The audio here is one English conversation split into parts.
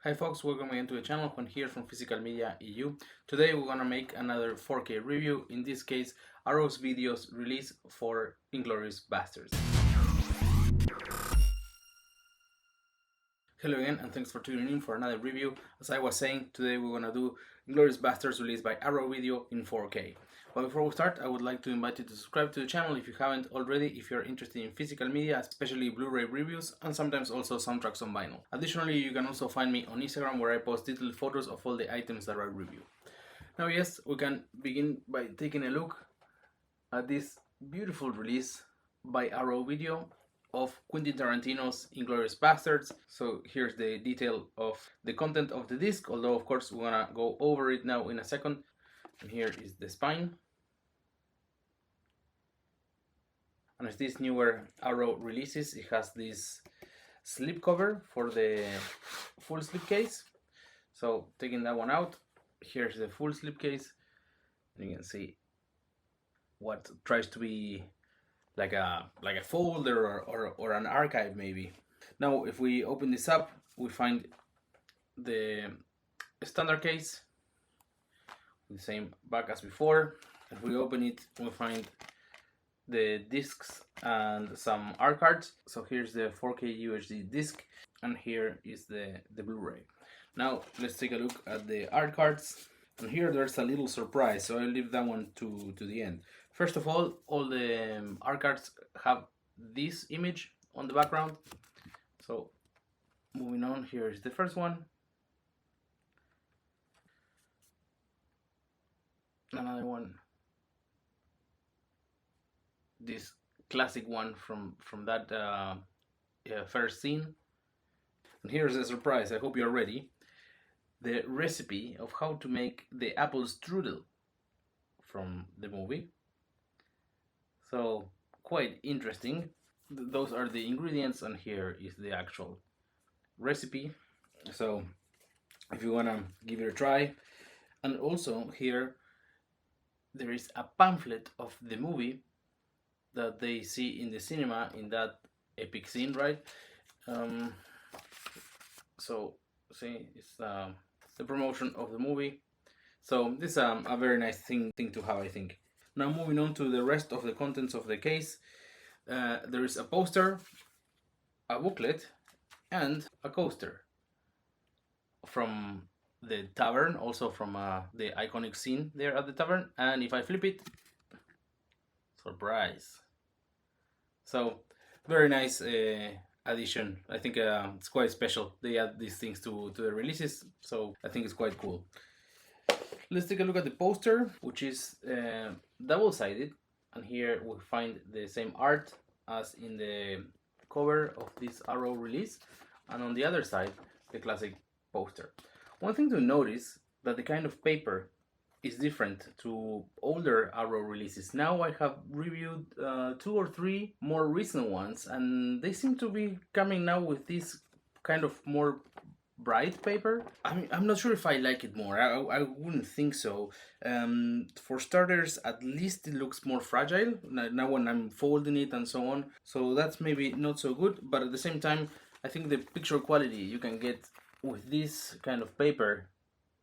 Hi folks, welcome again to the channel. Juan here from Physical Media EU. Today we're gonna make another 4K review, in this case Arrow's videos release for Inglorious Basterds. Hello again and thanks for tuning in for another review. As I was saying, today we're gonna do Inglorious Basterds released by Arrow Video in 4K. But before we start, I would like to invite you to subscribe to the channel if you haven't already, if you're interested in physical media, especially Blu-ray reviews, and sometimes also soundtracks on vinyl. Additionally, you can also find me on Instagram, where I post detailed photos of all the items that I review. Now yes, we can begin by taking a look at this beautiful release by Arrow Video of Quentin Tarantino's Inglorious Basterds. So here's the detail of the content of the disc, although of course we're gonna go over it now in a second. And here is the spine. And as these newer Arrow releases, it has this slip cover for the full slipcase. So taking that one out, here's the full slipcase. You can see what tries to be like a folder or an archive maybe. Now if we open this up, we find the standard case, the same back as before. If we open it, we find the discs and some art cards. So here's the 4K UHD disc, and here is the Blu-ray. Now let's take a look at the art cards. And here there's a little surprise, so I'll leave that one to the end. First of all the art cards have this image on the background. So moving on, here is the first one. Another one, this classic one from that first scene. And here's a surprise, I hope you're ready. The recipe of how to make the apple strudel from the movie. So quite interesting. Those are the ingredients, and here is the actual recipe. So if you wanna give it a try. And also here there is a pamphlet of the movie that they see in the cinema in that epic scene, right? So see, it's the promotion of the movie. So this is a very nice thing to have, I think. Now moving on to the rest of the contents of the case, there is a poster, a booklet, and a coaster from the tavern, also from the iconic scene there at the tavern. And if I flip it, surprise. So very nice addition. I think it's quite special. They add these things to the releases, so I think it's quite cool. Let's take a look at the poster, which is double-sided, and here we find the same art as in the cover of this Arrow release, and on the other side the classic poster. One thing to notice, that the kind of paper is different to older Arrow releases. Now I have reviewed 2 or 3 more recent ones, and they seem to be coming now with this kind of more bright paper. I mean, I'm not sure if I like it more. I wouldn't think so. For starters, at least it looks more fragile now when I'm folding it and so on. So that's maybe not so good, but at the same time, I think the picture quality you can get with this kind of paper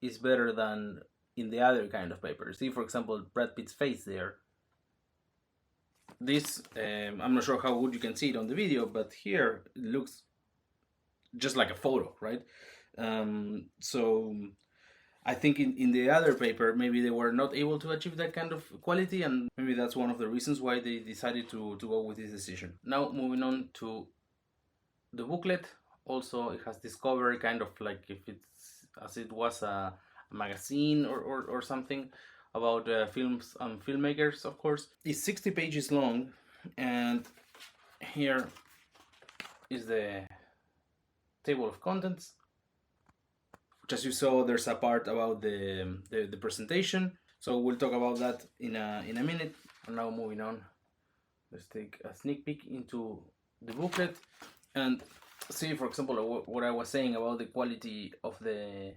is better than in the other kind of paper. See, for example, Brad Pitt's face there. This, I'm not sure how good you can see it on the video, but here it looks just like a photo, right? So I think in the other paper, maybe they were not able to achieve that kind of quality, and maybe that's one of the reasons why they decided to go with this decision. Now moving on to the booklet. Also, it has this cover, kind of like if it's as it was a magazine or something about films and filmmakers, of course. It's 60 pages long, and here is the table of contents, which, as you saw, there's a part about the presentation, so we'll talk about that in a minute. And now moving on, let's take a sneak peek into the booklet and see, for example, what I was saying about the quality of the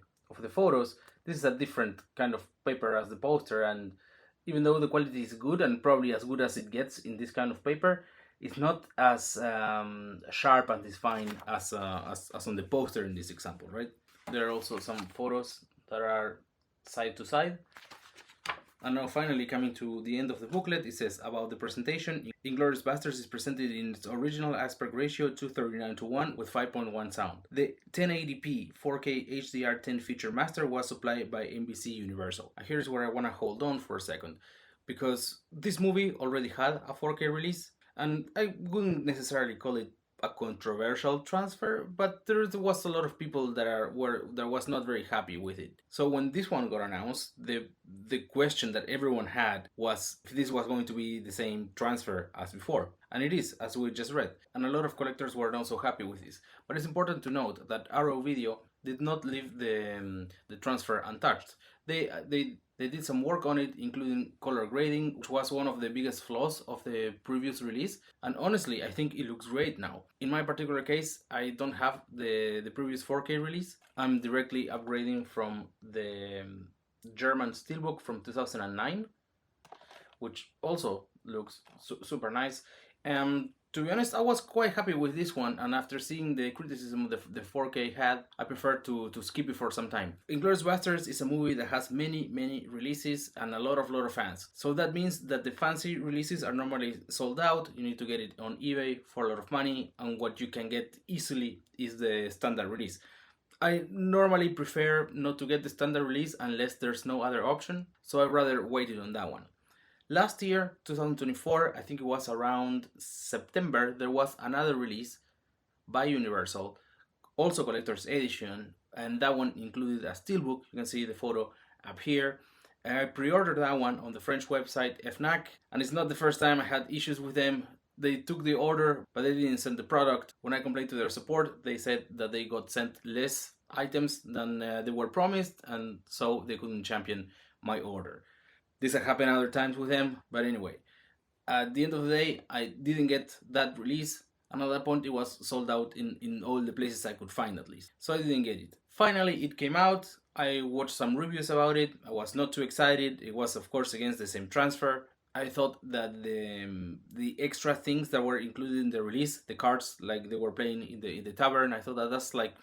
photos. This is a different kind of paper as the poster, and even though the quality is good, and probably as good as it gets in this kind of paper, it's not as sharp and as fine as on the poster in this example, right? There are also some photos that are side to side. And now finally coming to the end of the booklet, it says about the presentation. Inglorious Basterds is presented in its original aspect ratio 239:1 with 5.1 sound. The 1080p 4K HDR 10 feature master was supplied by NBC Universal. And here's where I want to hold on for a second, because this movie already had a 4K release, and I wouldn't necessarily call it a controversial transfer, but there was a lot of people that was not very happy with it. So when this one got announced, the question that everyone had was if this was going to be the same transfer as before, and it is, as we just read. And a lot of collectors were not so happy with this. But it's important to note that Arrow Video did not leave the transfer untouched. They did some work on it, including color grading, which was one of the biggest flaws of the previous release. And honestly, I think it looks great now. In my particular case, I don't have the previous 4K release. I'm directly upgrading from the German Steelbook from 2009, which also looks super nice. And to be honest, I was quite happy with this one, and after seeing the criticism the 4K had, I prefer to skip it for some time. Inglorious Basterds is a movie that has many releases and a lot of fans. So that means that the fancy releases are normally sold out. You need to get it on eBay for a lot of money, and what you can get easily is the standard release. I normally prefer not to get the standard release unless there's no other option, so I'd rather wait on that one. Last year, 2024, I think it was around September, there was another release by Universal, also collector's edition, and that one included a steelbook. You can see the photo up here. I pre-ordered that one on the French website FNAC, and it's not the first time I had issues with them. They took the order, but they didn't send the product. When I complained to their support, they said that they got sent less items than they were promised, and so they couldn't champion my order. This had happened other times with them, but anyway, at the end of the day, I didn't get that release, and at that point it was sold out in all the places I could find, at least. So I didn't get it. Finally, it came out. I watched some reviews about it. I was not too excited. It was, of course, against the same transfer. I thought that the extra things that were included in the release, the cards like they were playing in the tavern, I thought that's like,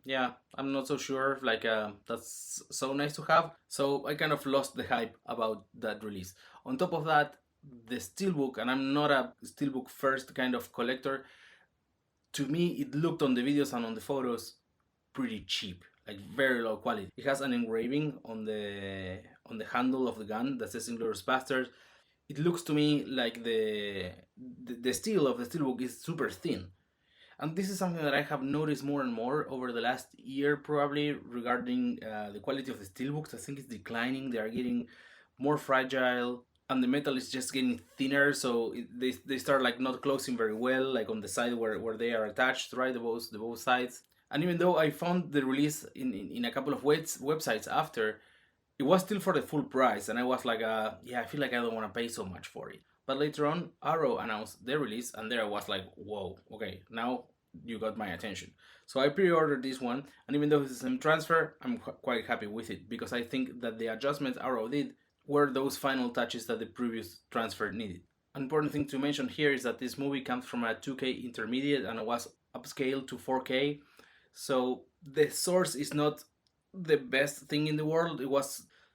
yeah, I'm not so sure, like that's so nice to have. So I kind of lost the hype about that release. On top of that, the steelbook, and I'm not a steelbook first kind of collector, to me it looked on the videos and on the photos pretty cheap, like very low quality. It has an engraving on the handle of the gun that says Inglorious Basterds. It looks to me like the steel of the steelbook is super thin. And this is something that I have noticed more and more over the last year, probably, regarding the quality of the steelbooks. I think it's declining. They are getting more fragile, and the metal is just getting thinner, so they start like not closing very well, like on the side where they are attached, right, the both sides. And even though I found the release in a couple of websites after, it was still for the full price, and I was like, yeah, I feel like I don't want to pay so much for it. But later on, Arrow announced their release, and there I was like, whoa, okay, now you got my attention. So I pre-ordered this one, and even though it's the same transfer, I'm quite happy with it, because I think that the adjustments Arrow did were those final touches that the previous transfer needed. An important thing to mention here is that this movie comes from a 2K intermediate, and it was upscaled to 4K, so the source is not the best thing in the world.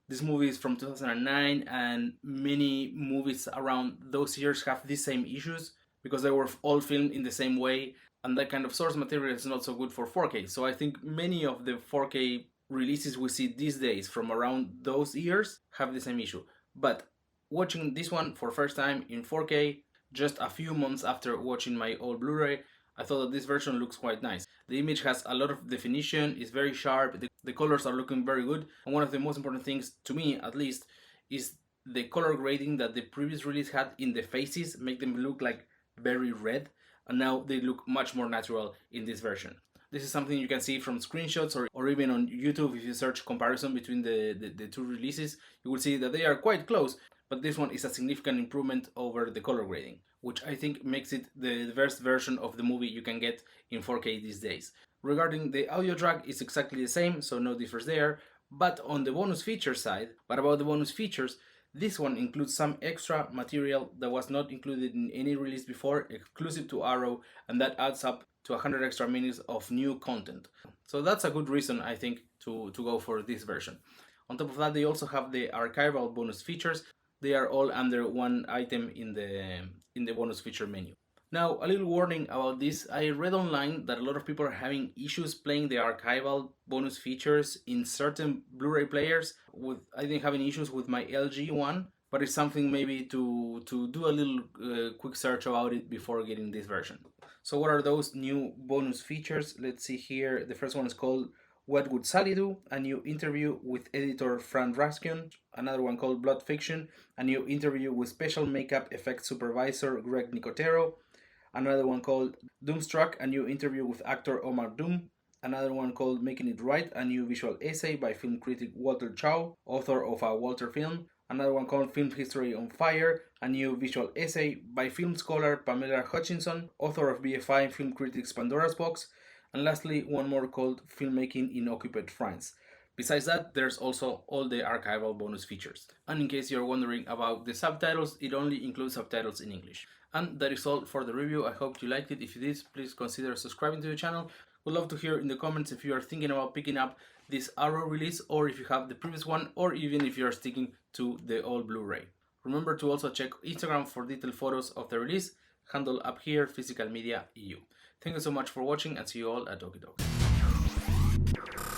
This movie is from 2009, and many movies around those years have these same issues because they were all filmed in the same way, and that kind of source material is not so good for 4K. So I think many of the 4K releases we see these days from around those years have the same issue. But watching this one for first time in 4K, just a few months after watching my old Blu-ray, I thought that this version looks quite nice. The image has a lot of definition, it's very sharp, the colors are looking very good, and one of the most important things, to me at least, is the color grading that the previous release had in the faces, make them look like very red, and now they look much more natural in this version. This is something you can see from screenshots or even on YouTube. If you search comparison between the two releases, you will see that they are quite close, but this one is a significant improvement over the color grading, which I think makes it the best version of the movie you can get in 4K these days. Regarding the audio track, it's exactly the same, so no difference there. But on the bonus feature side, what about the bonus features? This one includes some extra material that was not included in any release before, exclusive to Arrow, and that adds up to 100 extra minutes of new content. So that's a good reason, I think, to go for this version. On top of that, they also have the archival bonus features. They are all under one item in the bonus feature menu. Now, a little warning about this. I read online that a lot of people are having issues playing the archival bonus features in certain Blu-ray players. I think having issues with my LG one, but it's something maybe to do a little quick search about it before getting this version. So what are those new bonus features? Let's see here. The first one is called What Would Sally Do? A new interview with editor Fran Raskin. Another one called Blood Fiction. A new interview with special makeup effects supervisor Greg Nicotero. Another one called Doomstruck, a new interview with actor Omar Doom. Another one called Making It Right, a new visual essay by film critic Walter Chow, author of a Walter film. Another one called Film History on Fire, a new visual essay by film scholar Pamela Hutchinson, author of BFI Film Critics Pandora's Box. And lastly, one more called Filmmaking in Occupied France. Besides that, there's also all the archival bonus features. And in case you're wondering about the subtitles, it only includes subtitles in English. And that is all for the review. I hope you liked it. If you did, please consider subscribing to the channel. Would love to hear in the comments if you are thinking about picking up this Arrow release, or if you have the previous one, or even if you are sticking to the old Blu-ray. Remember to also check Instagram for detailed photos of the release, handle up here, Physical Media EU. Thank you so much for watching, and see you all at Doki Doki.